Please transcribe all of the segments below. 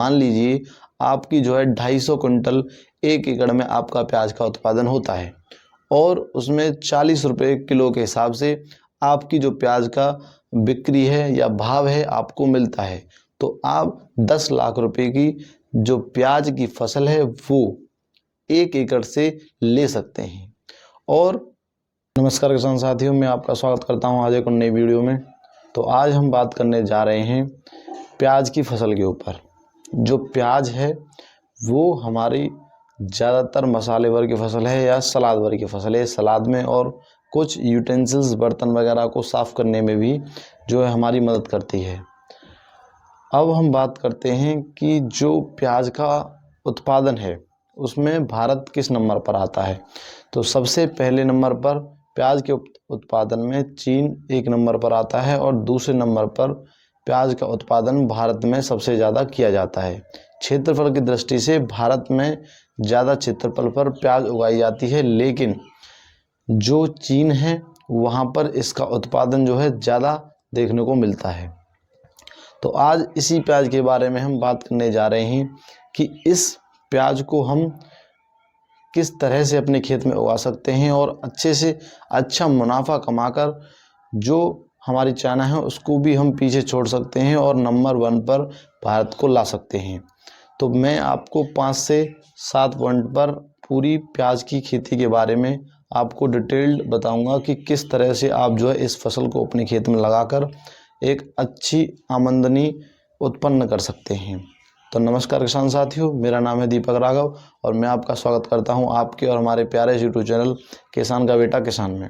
मान लीजिए आपकी जो है 250 कुंटल 1 एकड़ में आपका प्याज का उत्पादन होता है और उसमें 40 रुपये किलो के हिसाब से आपकी जो प्याज का बिक्री है या भाव है आपको मिलता है, तो आप 10 लाख रुपए की जो प्याज की फसल है वो 1 एकड़ से ले सकते हैं। और नमस्कार किसान साथियों, मैं आपका स्वागत करता हूं आज एक नई वीडियो में। तो आज हम बात करने जा रहे हैं प्याज की फसल के ऊपर। जो प्याज है वो हमारी ज़्यादातर मसाले वर्ग की फसल है या सलाद वर्ग की फसल है। सलाद में और कुछ यूटेंसिल्स बर्तन वगैरह को साफ़ करने में भी जो है हमारी मदद करती है। अब हम बात करते हैं कि जो प्याज का उत्पादन है उसमें भारत किस नंबर पर आता है। तो सबसे पहले नंबर पर प्याज के उत्पादन में चीन 1 नंबर पर आता है और दूसरे नंबर पर प्याज का उत्पादन भारत में सबसे ज़्यादा किया जाता है। क्षेत्रफल की दृष्टि से भारत में ज़्यादा क्षेत्रफल पर प्याज उगाई जाती है, लेकिन जो चीन है वहाँ पर इसका उत्पादन जो है ज़्यादा देखने को मिलता है। तो आज इसी प्याज के बारे में हम बात करने जा रहे हैं कि इस प्याज को हम किस तरह से अपने खेत में उगा सकते हैं और अच्छे से अच्छा मुनाफा कमाकर जो हमारी चाइना है उसको भी हम पीछे छोड़ सकते हैं और नंबर 1 पर भारत को ला सकते हैं। तो मैं आपको 5 से 7 पॉइंट पर पूरी प्याज की खेती के बारे में आपको डिटेल्ड बताऊंगा कि किस तरह से आप जो है इस फसल को अपने खेत में लगाकर एक अच्छी आमदनी उत्पन्न कर सकते हैं। तो नमस्कार किसान साथियों, मेरा नाम है दीपक राघव और मैं आपका स्वागत करता हूं आपके और हमारे प्यारे यूट्यूब चैनल किसान का बेटा किसान में।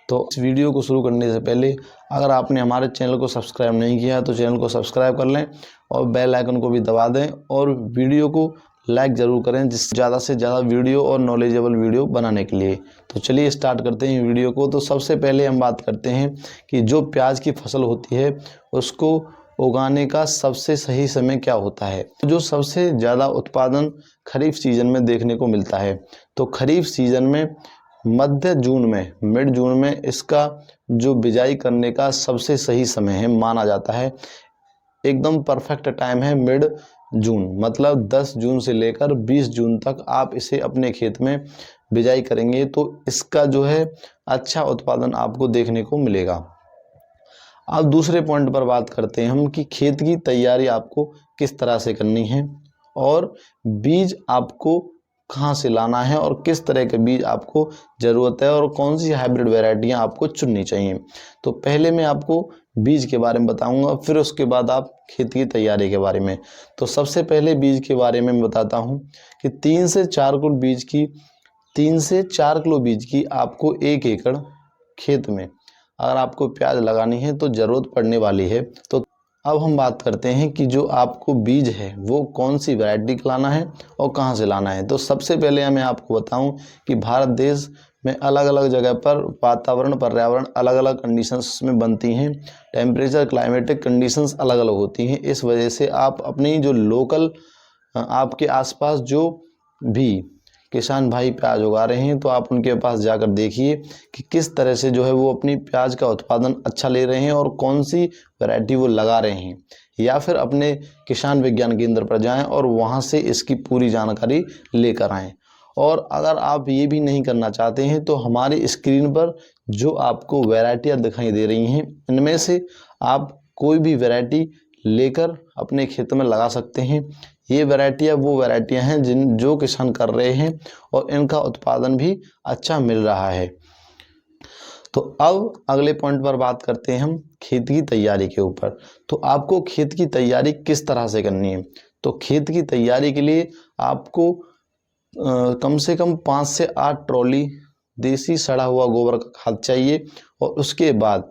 तो इस वीडियो को शुरू करने से पहले अगर आपने हमारे चैनल को सब्सक्राइब नहीं किया तो चैनल को सब्सक्राइब कर लें और बेल आइकन को भी दबा दें और वीडियो को लाइक ज़रूर करें, जिससे ज़्यादा से ज़्यादा वीडियो और नॉलेजेबल वीडियो बनाने के लिए। तो चलिए स्टार्ट करते हैं वीडियो को। तो सबसे पहले हम बात करते हैं कि जो प्याज की फसल होती है उसको उगाने का सबसे सही समय क्या होता है। जो सबसे ज़्यादा उत्पादन खरीफ सीजन में देखने को मिलता है, तो खरीफ सीजन में मध्य जून में, मिड जून में इसका जो बिजाई करने का सबसे सही समय है माना जाता है। एकदम परफेक्ट टाइम है मिड जून, मतलब 10 जून से लेकर 20 जून तक आप इसे अपने खेत में बिजाई करेंगे तो इसका जो है अच्छा उत्पादन आपको देखने को मिलेगा। अब दूसरे पॉइंट पर बात करते हैं हम कि खेत की तैयारी आपको किस तरह से करनी है और बीज आपको कहाँ से लाना है और किस तरह के बीज आपको ज़रूरत है और कौन सी हाइब्रिड वैरायटियाँ आपको चुननी चाहिए। तो पहले मैं आपको बीज के बारे में बताऊंगा, फिर उसके बाद आप खेती की तैयारी के बारे में। तो सबसे पहले बीज के बारे में मैं बताता हूँ कि 3 से 4 किलो बीज की आपको 1 एकड़ खेत में अगर आपको प्याज लगानी है तो ज़रूरत पड़ने वाली है। तो अब हम बात करते हैं कि जो आपको बीज है वो कौन सी वैरायटी का लाना है और कहाँ से लाना है। तो सबसे पहले मैं आपको बताऊं कि भारत देश में अलग अलग जगह पर वातावरण पर्यावरण अलग अलग कंडीशंस में बनती हैं। टेम्परेचर क्लाइमेटिक कंडीशंस अलग अलग होती हैं। इस वजह से आप अपनी जो लोकल आपके आसपास जो भी किसान भाई प्याज उगा रहे हैं तो आप उनके पास जाकर देखिए कि किस तरह से जो है वो अपनी प्याज का उत्पादन अच्छा ले रहे हैं और कौन सी वैरायटी वो लगा रहे हैं, या फिर अपने किसान विज्ञान केंद्र पर जाएं और वहां से इसकी पूरी जानकारी लेकर आएं। और अगर आप ये भी नहीं करना चाहते हैं तो हमारी स्क्रीन पर जो आपको वैरायटियाँ दिखाई दे रही हैं इनमें से आप कोई भी वैरायटी लेकर अपने खेत में लगा सकते हैं। ये वैरायटियाँ वो वैरायटियाँ हैं जो किसान कर रहे हैं और इनका उत्पादन भी अच्छा मिल रहा है। तो अब अगले पॉइंट पर बात करते हैं हम खेत की तैयारी के ऊपर। तो आपको खेत की तैयारी किस तरह से करनी है। तो खेत की तैयारी के लिए आपको कम से कम 5 से 8 ट्रॉली देसी सड़ा हुआ गोबर का खाद चाहिए और उसके बाद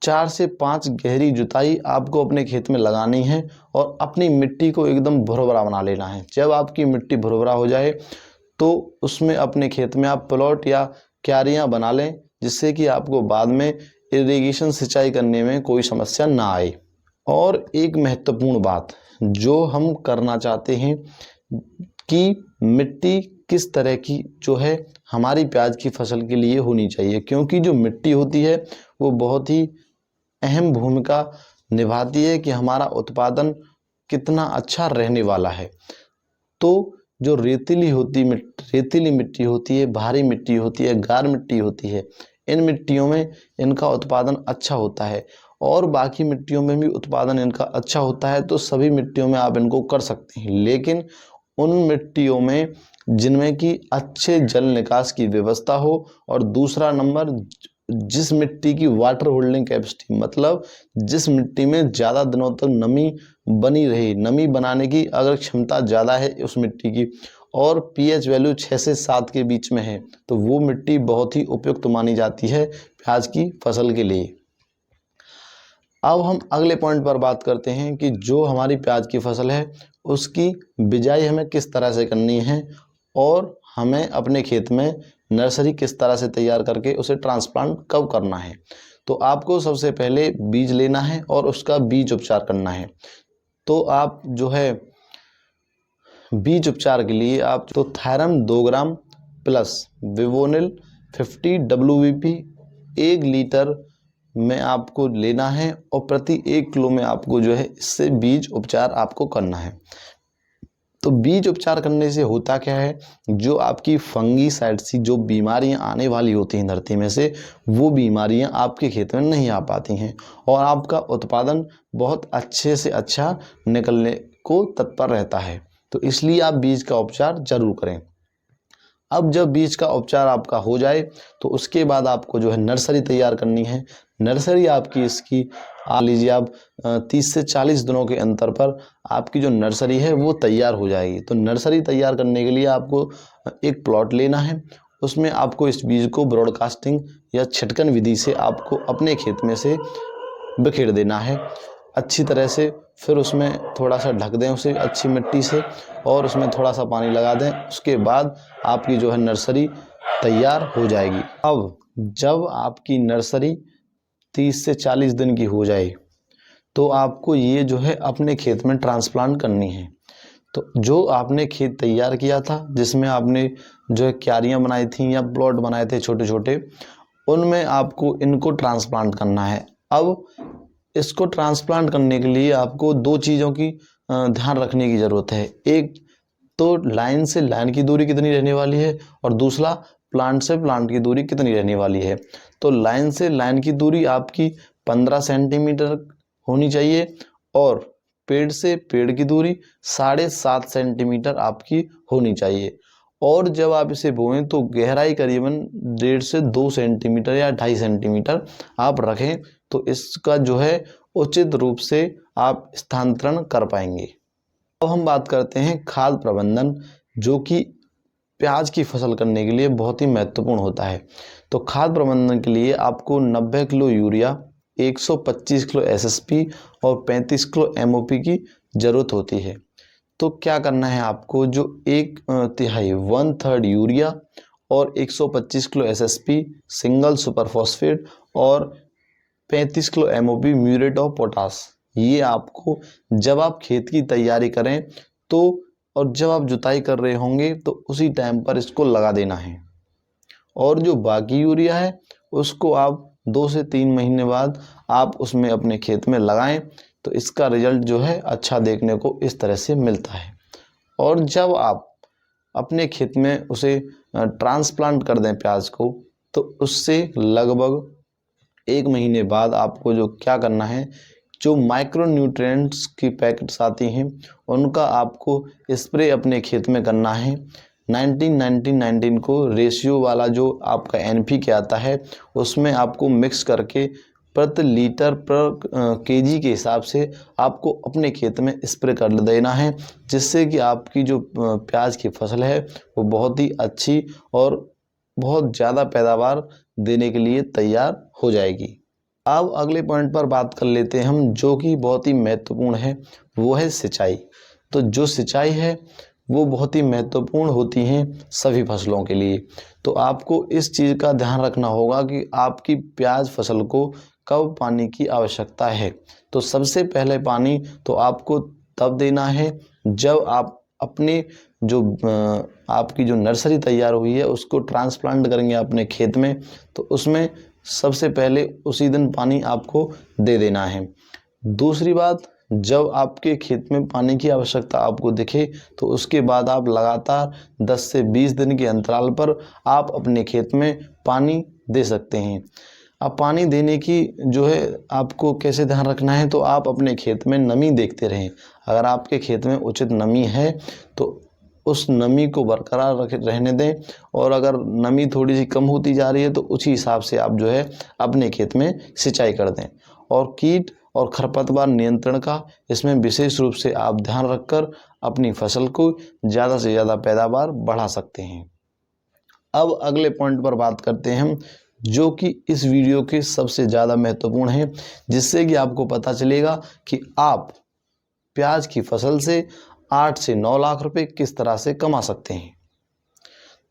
4 से 5 गहरी जुताई आपको अपने खेत में लगानी है और अपनी मिट्टी को एकदम भुरभुरा बना लेना है। जब आपकी मिट्टी भुरभुरा हो जाए तो उसमें अपने खेत में आप प्लॉट या क्यारियां बना लें, जिससे कि आपको बाद में इरिगेशन सिंचाई करने में कोई समस्या ना आए। और एक महत्वपूर्ण बात जो हम करना चाहते हैं कि मिट्टी किस तरह की जो है हमारी प्याज की फसल के लिए होनी चाहिए, क्योंकि जो मिट्टी होती है वो बहुत ही अहम भूमिका निभाती है कि हमारा उत्पादन कितना अच्छा रहने वाला है। तो जो रेतीली मिट्टी होती है, भारी मिट्टी होती है, गार मिट्टी होती है, इन मिट्टियों में इनका उत्पादन अच्छा होता है और बाकी मिट्टियों में भी उत्पादन इनका अच्छा होता है। तो सभी मिट्टियों में आप इनको कर सकते हैं, लेकिन उन मिट्टियों में जिनमें कि अच्छे जल निकास की व्यवस्था हो और दूसरा नंबर जिस मिट्टी की वाटर होल्डिंग कैपेसिटी, मतलब जिस मिट्टी में ज़्यादा दिनों तक नमी बनी रहे, नमी बनाने की अगर क्षमता ज़्यादा है उस मिट्टी की और पीएच वैल्यू 6 से 7 के बीच में है, तो वो मिट्टी बहुत ही उपयुक्त मानी जाती है प्याज की फसल के लिए। अब हम अगले पॉइंट पर बात करते हैं कि जो हमारी प्याज की फसल है उसकी बिजाई हमें किस तरह से करनी है और हमें अपने खेत में नर्सरी किस तरह से तैयार करके उसे ट्रांसप्लांट कब करना है। तो आपको सबसे पहले बीज लेना है और उसका बीज उपचार करना है। तो आप जो है बीज उपचार के लिए आप तो थायरम 2 ग्राम प्लस विवोनिल 50 WVP 1 लीटर में आपको लेना है और प्रति 1 किलो में आपको जो है इससे बीज उपचार आपको करना है। तो बीज उपचार करने से होता क्या है, जो आपकी फंगीसाइड सी जो बीमारियां आने वाली होती हैं धरती में से, वो बीमारियां आपके खेत में नहीं आ पाती हैं और आपका उत्पादन बहुत अच्छे से अच्छा निकलने को तत्पर रहता है। तो इसलिए आप बीज का उपचार जरूर करें। अब जब बीज का उपचार आपका हो जाए तो उसके बाद आपको जो है नर्सरी तैयार करनी है। नर्सरी आपकी इसकी आ लीजिए आप 30 से 40 दिनों के अंतर पर आपकी जो नर्सरी है वो तैयार हो जाएगी। तो नर्सरी तैयार करने के लिए आपको एक प्लॉट लेना है, उसमें आपको इस बीज को ब्रॉडकास्टिंग या छिटकन विधि से आपको अपने खेत में से बिखेर देना है अच्छी तरह से। फिर उसमें थोड़ा सा ढक दें उसे अच्छी मिट्टी से और उसमें थोड़ा सा पानी लगा दें। उसके बाद आपकी जो है नर्सरी तैयार हो जाएगी। अब जब आपकी नर्सरी 30 से 40 दिन की हो जाए तो आपको ये जो है अपने खेत में ट्रांसप्लांट करनी है। तो जो आपने खेत तैयार किया था, जिसमें आपने जो है क्यारियाँ बनाई थी या प्लॉट बनाए थे छोटे छोटे, उनमें आपको इनको ट्रांसप्लांट करना है। अब इसको ट्रांसप्लांट करने के लिए आपको 2 चीज़ों की ध्यान रखने की ज़रूरत है। एक तो लाइन से लाइन की दूरी कितनी रहने वाली है और दूसरा प्लांट से प्लांट की दूरी कितनी रहने वाली है। तो लाइन से लाइन की दूरी आपकी 15 सेंटीमीटर होनी चाहिए और पेड़ से पेड़ की दूरी 7.5 सेंटीमीटर आपकी होनी चाहिए। और जब आप इसे बोएं तो गहराई करीबन 1.5 से 2 सेंटीमीटर या 2.5 सेंटीमीटर आप रखें, तो इसका जो है उचित रूप से आप स्थानांतरण कर पाएंगे। अब हम बात करते हैं खाद प्रबंधन, जो कि प्याज की फसल करने के लिए बहुत ही महत्वपूर्ण होता है। तो खाद प्रबंधन के लिए आपको 90 किलो यूरिया, 125 किलो SSP और 35 किलो MOP की ज़रूरत होती है। तो क्या करना है आपको, जो 1/3 यूरिया और 125 kilo SSP single super phosphate और 35 kilo MOP muriate of potash, ये आपको जब आप खेत की तैयारी करें तो और जब आप जुताई कर रहे होंगे तो उसी टाइम पर इसको लगा देना है। और जो बाकी यूरिया है उसको आप 2 से 3 महीने बाद आप उसमें अपने खेत में लगाएं, तो इसका रिजल्ट जो है अच्छा देखने को इस तरह से मिलता है। और जब आप अपने खेत में उसे ट्रांसप्लांट कर दें प्याज को, तो उससे लगभग 1 महीने बाद आपको जो क्या करना है, जो माइक्रो न्यूट्रिएंट्स की पैकेट्स आती हैं उनका आपको स्प्रे अपने खेत में करना है। 19-19-19 को रेशियो वाला जो आपका NPK आता है उसमें आपको मिक्स करके प्रति लीटर पर केजी के हिसाब से आपको अपने खेत में स्प्रे कर देना है, जिससे कि आपकी जो प्याज की फसल है वो बहुत ही अच्छी और बहुत ज़्यादा पैदावार देने के लिए तैयार हो जाएगी। अब अगले पॉइंट पर बात कर लेते हैं हम, जो कि बहुत ही महत्वपूर्ण है, वो है सिंचाई। तो जो सिंचाई है वो बहुत ही महत्वपूर्ण होती हैं सभी फसलों के लिए। तो आपको इस चीज़ का ध्यान रखना होगा कि आपकी प्याज फसल को कब पानी की आवश्यकता है। तो सबसे पहले पानी तो आपको तब देना है जब आप अपने जो आपकी जो नर्सरी तैयार हुई है उसको ट्रांसप्लांट करेंगे अपने खेत में, तो उसमें सबसे पहले उसी दिन पानी आपको दे देना है। दूसरी बात, जब आपके खेत में पानी की आवश्यकता आपको दिखे तो उसके बाद आप लगातार 10 से 20 दिन के अंतराल पर आप अपने खेत में पानी दे सकते हैं। अब पानी देने की जो है आपको कैसे ध्यान रखना है, तो आप अपने खेत में नमी देखते रहें। अगर आपके खेत में उचित नमी है तो उस नमी को बरकरार रहने दें, और अगर नमी थोड़ी सी कम होती जा रही है तो उसी हिसाब से आप जो है अपने खेत में सिंचाई कर दें। और कीट और खरपतवार नियंत्रण का इसमें विशेष रूप से आप ध्यान रखकर अपनी फसल को ज़्यादा से ज़्यादा पैदावार बढ़ा सकते हैं। अब अगले पॉइंट पर बात करते हैं हम, जो कि इस वीडियो के सबसे ज़्यादा महत्वपूर्ण है, जिससे कि आपको पता चलेगा कि आप प्याज की फसल से 8 से 9 लाख रुपए किस तरह से कमा सकते हैं।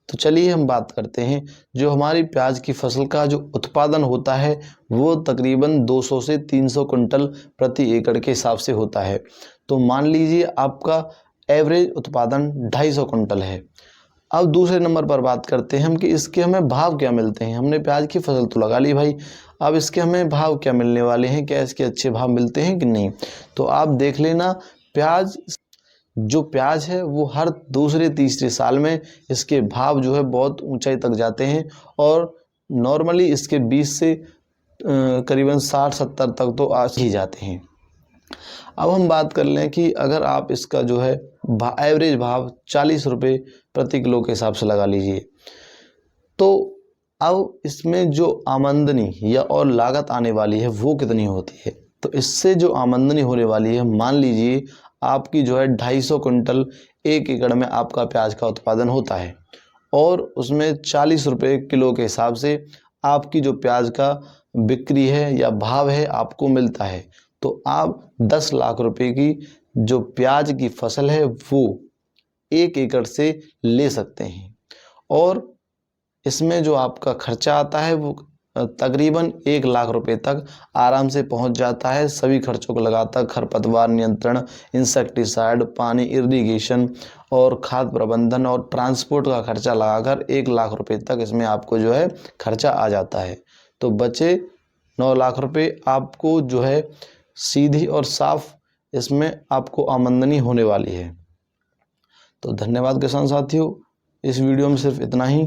तो चलिए हम बात करते हैं। जो हमारी प्याज की फसल का जो उत्पादन होता है वो तकरीबन 200 से 300 क्विंटल प्रति एकड़ के हिसाब से होता है। तो मान लीजिए आपका एवरेज उत्पादन 250 क्विंटल है। अब दूसरे नंबर पर बात करते हैं हम कि इसके हमें भाव क्या मिलते हैं। हमने प्याज की फसल तो लगा ली भाई, अब इसके हमें भाव क्या मिलने वाले हैं, क्या इसके अच्छे भाव मिलते हैं कि नहीं। तो आप देख लेना, प्याज है वो हर दूसरे तीसरे साल में इसके भाव जो है बहुत ऊंचाई तक जाते हैं, और नॉर्मली इसके 20 से करीबन 60-70 तक तो आ ही जाते हैं। अब हम बात कर लें कि अगर आप इसका जो है एवरेज भाव 40 रुपये प्रति किलो के हिसाब से लगा लीजिए, तो अब इसमें जो आमदनी या और लागत आने वाली है वो कितनी होती है। तो इससे जो आमदनी होने वाली है, मान लीजिए आपकी जो है 250 क्विंटल एक एकड़ में आपका प्याज का उत्पादन होता है, और उसमें 40 रुपये किलो के हिसाब से आपकी जो प्याज का बिक्री है या भाव है आपको मिलता है। तो आप 10 लाख रुपए की जो प्याज की फसल है वो एक एकड़ से ले सकते हैं, और इसमें जो आपका खर्चा आता है वो तकरीबन 1 लाख रुपए तक आराम से पहुंच जाता है। सभी खर्चों को लगातार खरपतवार नियंत्रण, इंसेक्टिसाइड, पानी, इरिगेशन और खाद प्रबंधन और ट्रांसपोर्ट का खर्चा लगाकर 1 लाख रुपए तक इसमें आपको जो है खर्चा आ जाता है। तो बचे 9 लाख रुपए आपको जो है सीधी और साफ इसमें आपको आमदनी होने वाली है। तो धन्यवाद किसान साथियों, इस वीडियो में सिर्फ इतना ही।